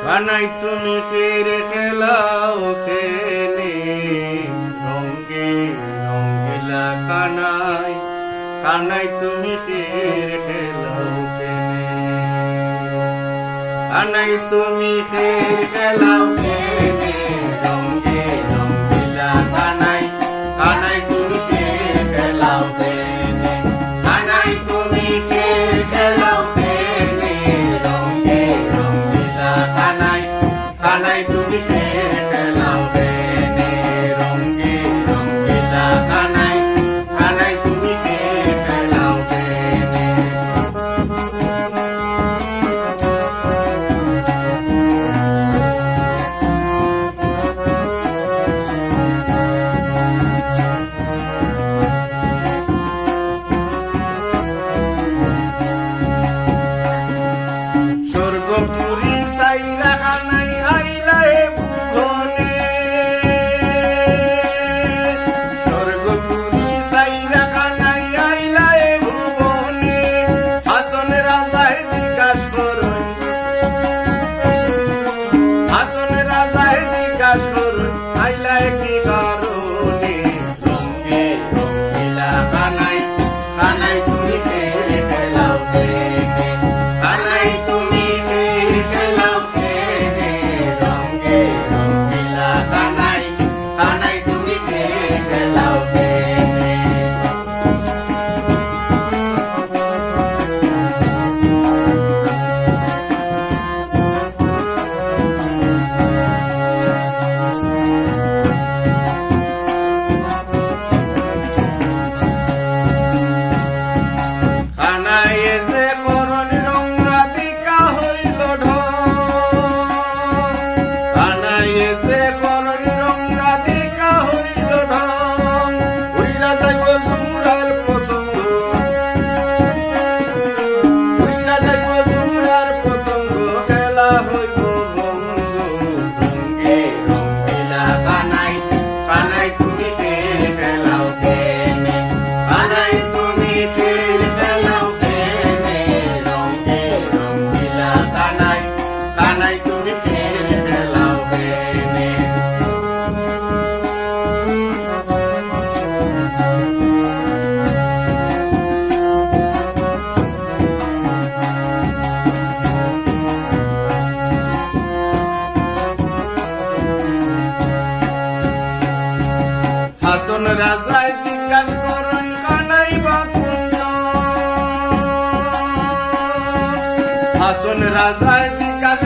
কানাই তুমি ফের খেলাও খেলে রঙ্গে রঙ্গিলা কানাই, কানাই তুমি ফের খেলাও খেলে, কানাই তুমি ফের খেলাও খেলে রঙ্গে রঙ্গিলা কানাই, কানাই তুমি ফের খেলাও খেলে, কানাই তুমি ফের খেলাও খেলে রঙ্গে রঙ্গিলা কানাই, কানাই তুমি ফের খেলাও খেলে রঙ্গে রঙ্গিলা কানাই, কানাই তুমি ফের খেলাও খেলে। স্বর্গপুরী সাইরা কানাই আইলা এ ভুবনে, স্বর্গপুরী সাইরা কানাই আইলা এ ভুবনে, হাসন রাজায় জিজ্ঞাস করুন, হাসন রাজায় জিজ্ঞাস করুন আইলা কি কারণে রঙ্গে রঙ্গিলা কানাই, কানাই তুমি ফের খেলাও খেলে, কানাই তুমি ফের খেলাও খেলে রঙ্গে রঙ্গিলা কানাই, কানাই তুমি ফের খেলাও খেলে। কানাই যে করণ রঙ্গাধিকা হইল ঢং, কানাই যে করণ রঙ্গাধিকা হইল ঢং, উইরা যাইব জুমরার পতঙ্গ, উইরা যাইব জুমরার পতঙ্গ, খেলা হইব বঙ্গ রঙ্গে রঙ্গিলা কানাই, কানাই তুমি ফের খেলাও খেলে, কানাই তুমি ফের খেলাও খেলে রঙ্গে রঙ্গিলা কানাই, কানাই তুমি ফের খেলাও খেলে। হাসন রাজায় জিজ্ঞাস করুন কানাই বা কুঞ্জন, হাসন রাজায় জিজ্ঞাস